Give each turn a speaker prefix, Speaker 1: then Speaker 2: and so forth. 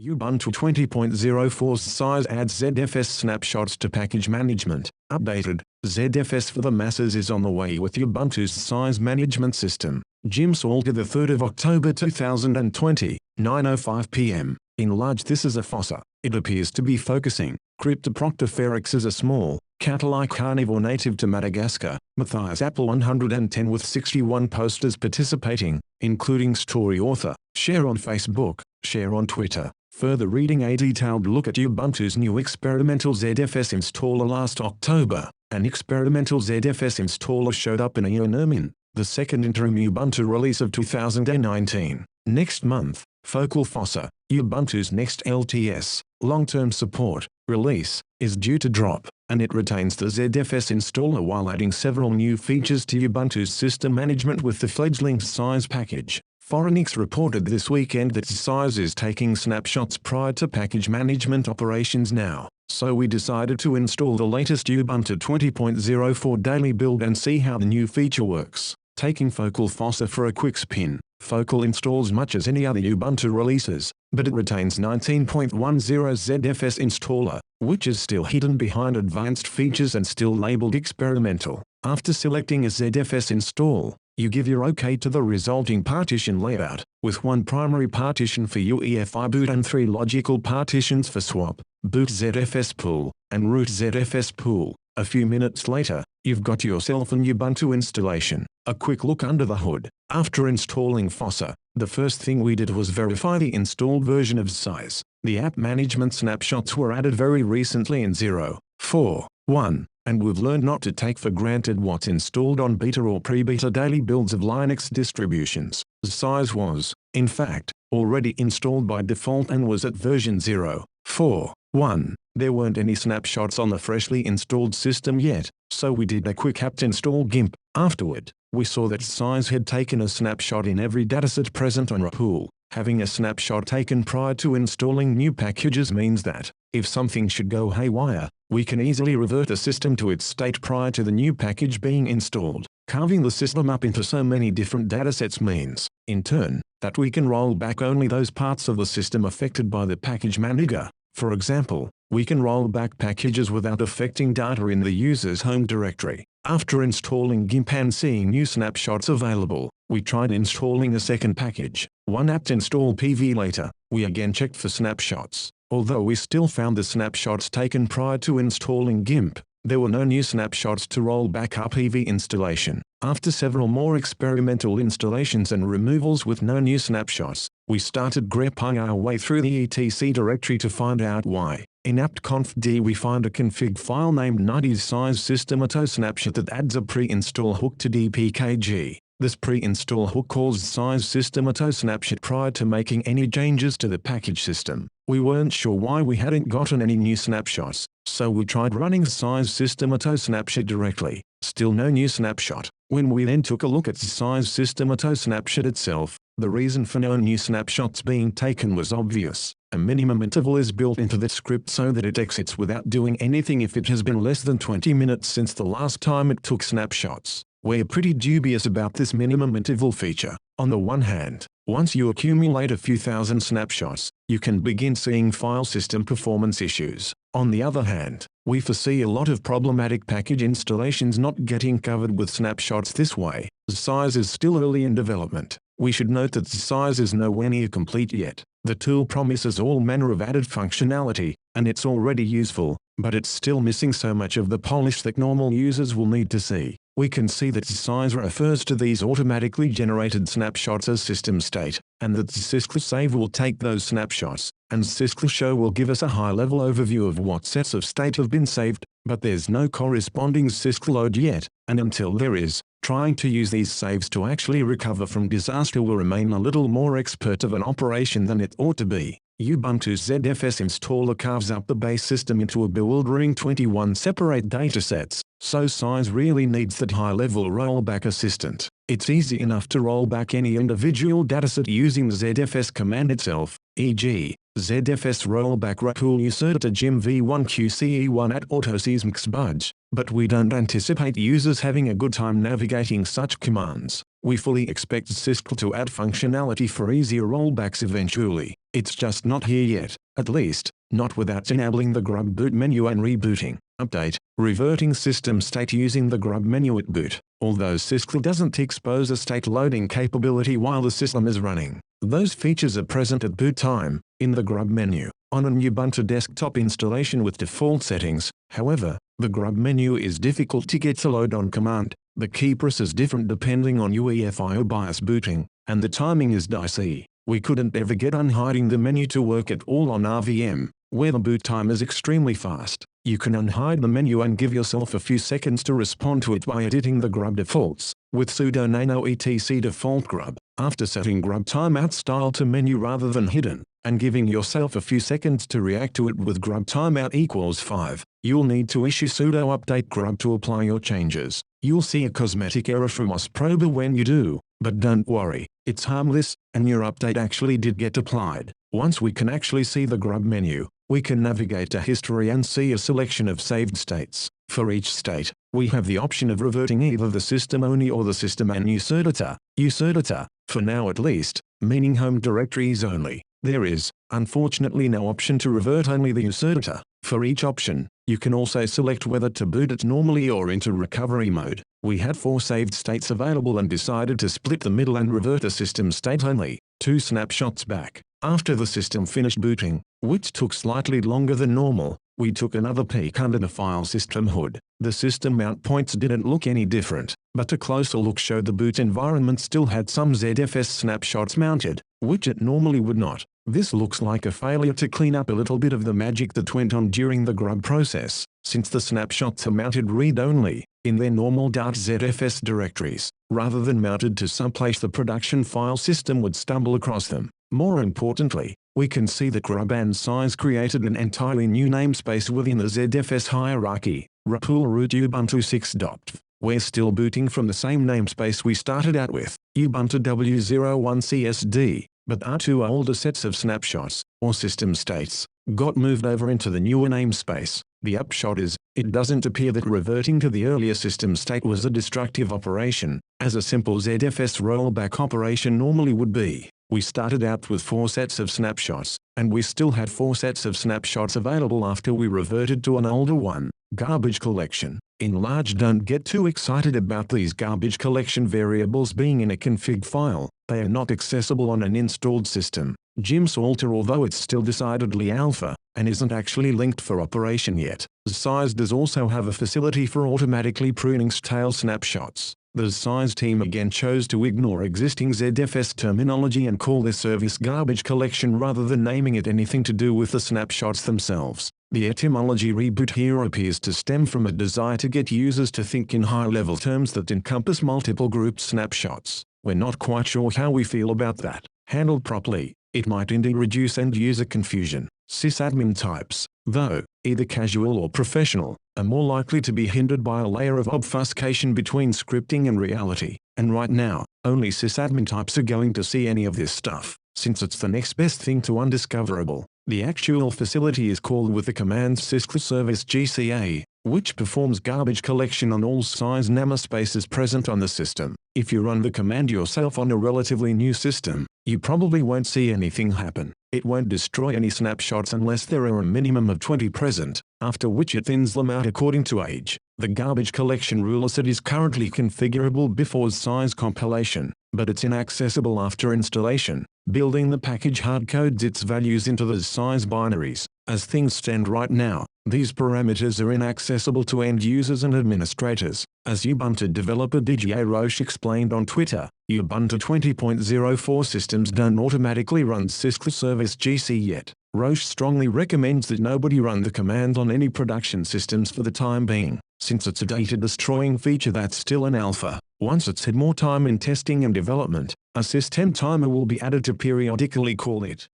Speaker 1: Ubuntu 20.04's zsys adds ZFS snapshots to package management. Updated, ZFS for the masses is on the way with Ubuntu's zsys management system. Jim Salter, the 3rd of October 2020, 9:05 p.m. Enlarged. This is a fossa. It appears to be focusing. Cryptoproctopheryx is a small, cat-like carnivore native to Madagascar. Matthias Apple 110 with 61 posters participating, including story author. Share on Facebook, share on Twitter. Further reading: a detailed look at Ubuntu's new experimental ZFS installer. Last October, an experimental ZFS installer showed up in Ionermin, the second interim Ubuntu release of 2019. Next month, Focal Fossa, Ubuntu's next LTS, long-term support, release, is due to drop, and it retains the ZFS installer while adding several new features to Ubuntu's system management with the fledgling zsys package. Foreignix reported this weekend that zsys is taking snapshots prior to package management operations now, so we decided to install the latest Ubuntu 20.04 daily build and see how the new feature works. Taking Focal Fossa for a quick spin, Focal installs much as any other Ubuntu releases, but it retains 19.10 ZFS installer, which is still hidden behind advanced features and still labeled experimental. After selecting a ZFS install, you give your OK to the resulting partition layout, with one primary partition for UEFI boot and 3 logical partitions for swap, boot ZFS pool, and root ZFS pool. A few minutes later, you've got yourself an Ubuntu installation. A quick look under the hood. After installing Fossa, the first thing we did was verify the installed version of zsys. The app management snapshots were added very recently in 0.4.1. And we've learned not to take for granted what's installed on beta or pre-beta daily builds of Linux distributions. Zsys was, in fact, already installed by default and was at version 0.4.1. There weren't any snapshots on the freshly installed system yet, so we did a quick apt install GIMP. Afterward, we saw that zsys had taken a snapshot in every dataset present on a pool. Having a snapshot taken prior to installing new packages means that, if something should go haywire, we can easily revert a system to its state prior to the new package being installed. Carving the system up into so many different datasets means, in turn, that we can roll back only those parts of the system affected by the package manager. For example, we can roll back packages without affecting data in the user's home directory. After installing GIMP and seeing new snapshots available, we tried installing a second package, one apt install PV. Later, we again checked for snapshots. Although we still found the snapshots taken prior to installing GIMP, there were no new snapshots to roll back our PV installation. After several more experimental installations and removals with no new snapshots, we started grepping our way through the etc directory to find out why. In apt-conf-d we find a config file named 90s zsys system snapshot that adds a pre-install hook to dpkg. This pre-install hook calls zsys system snapshot prior to making any changes to the package system. We weren't sure why we hadn't gotten any new snapshots, so we tried running zsys system snapshot directly. Still no new snapshot. When we then took a look at zsys system snapshot itself, the reason for no new snapshots being taken was obvious. A minimum interval is built into the script so that it exits without doing anything if it has been less than 20 minutes since the last time it took snapshots. We're pretty dubious about this minimum interval feature. On the one hand, once you accumulate a few thousand snapshots, you can begin seeing file system performance issues. On the other hand, we foresee a lot of problematic package installations not getting covered with snapshots this way. Zsys is still early in development. We should note that Zsys is nowhere near complete yet. The tool promises all manner of added functionality, and it's already useful, but it's still missing so much of the polish that normal users will need to see. We can see that Zsys refers to these automatically generated snapshots as system state, and that zsys will take those snapshots, and zsys will give us a high-level overview of what sets of state have been saved, but there's no corresponding zsys load yet, and until there is, trying to use these saves to actually recover from disaster will remain a little more expert of an operation than it ought to be. Ubuntu's ZFS installer carves up the base system into a bewildering 21 separate datasets, so zsys really needs that high-level rollback assistant. It's easy enough to roll back any individual dataset using the ZFS command itself, e.g., ZFS rollback Rahul Userta Jim V1QCE1 at autosysmx budge, but we don't anticipate users having a good time navigating such commands. We fully expect Sysctl to add functionality for easier rollbacks eventually. It's just not here yet, at least, not without enabling the grub boot menu and rebooting. Update, reverting system state using the grub menu at boot. Although Sysctl doesn't expose a state loading capability while the system is running, those features are present at boot time, in the grub menu. On an Ubuntu desktop installation with default settings, however, the grub menu is difficult to get to load on command. The key press is different depending on UEFI or BIOS booting, and the timing is dicey. We couldn't ever get unhiding the menu to work at all on RVM, where the boot time is extremely fast. You can unhide the menu and give yourself a few seconds to respond to it by editing the grub defaults, with sudo nano etc default grub, after setting grub timeout style to menu rather than hidden, and giving yourself a few seconds to react to it with grub timeout equals 5. You'll need to issue sudo update grub to apply your changes. You'll see a cosmetic error from OSProber when you do, but don't worry, it's harmless, and your update actually did get applied. Once we can actually see the grub menu, we can navigate to history and see a selection of saved states. For each state, we have the option of reverting either the system only or the system and userta, for now at least, meaning home directories only. There is, unfortunately, no option to revert only the userta. For each option, you can also select whether to boot it normally or into recovery mode. We had 4 saved states available and decided to split the middle and revert the system state only, 2 snapshots back. After the system finished booting, which took slightly longer than normal, we took another peek under the file system hood. The system mount points didn't look any different, but a closer look showed the boot environment still had some ZFS snapshots mounted, which it normally would not. This looks like a failure to clean up a little bit of the magic that went on during the grub process, since the snapshots are mounted read-only, in their normal .zfs directories, rather than mounted to someplace the production file system would stumble across them. More importantly, we can see that grub and size created an entirely new namespace within the ZFS hierarchy, Rahul root Ubuntu 6.0. We're still booting from the same namespace we started out with, Ubuntu W01CSD, but our 2 older sets of snapshots, or system states, got moved over into the newer namespace. The upshot is, it doesn't appear that reverting to the earlier system state was a destructive operation, as a simple ZFS rollback operation normally would be. We started out with 4 sets of snapshots, and we still had 4 sets of snapshots available after we reverted to an older one. Garbage collection. In large, don't get too excited about these garbage collection variables being in a config file. They are not accessible on an installed system. Gimsalter, although it's still decidedly alpha, and isn't actually linked for operation yet. zsys does also have a facility for automatically pruning stale snapshots. The zsys team again chose to ignore existing ZFS terminology and call their service garbage collection rather than naming it anything to do with the snapshots themselves. The etymology reboot here appears to stem from a desire to get users to think in high-level terms that encompass multiple grouped snapshots. We're not quite sure how we feel about that. Handled properly, it might indeed reduce end-user confusion. Sysadmin types, though, either casual or professional, are more likely to be hindered by a layer of obfuscation between scripting and reality. And right now, only sysadmin types are going to see any of this stuff, since it's the next best thing to undiscoverable. The actual facility is called with the command sysctl service GCA, which performs garbage collection on all zsys namespaces present on the system. If you run the command yourself on a relatively new system, you probably won't see anything happen. It won't destroy any snapshots unless there are a minimum of 20 present, after which it thins them out according to age. The garbage collection rule set is currently configurable before zsys compilation, but it's inaccessible after installation. Building the package hardcodes its values into the zsys binaries. As things stand right now, these parameters are inaccessible to end users and administrators. As Ubuntu developer DJ Roche explained on Twitter, Ubuntu 20.04 systems don't automatically run sysctl service GC yet. Roche strongly recommends that nobody run the command on any production systems for the time being, since it's a data-destroying feature that's still in alpha. Once it's had more time in testing and development, a system timer will be added to periodically call it.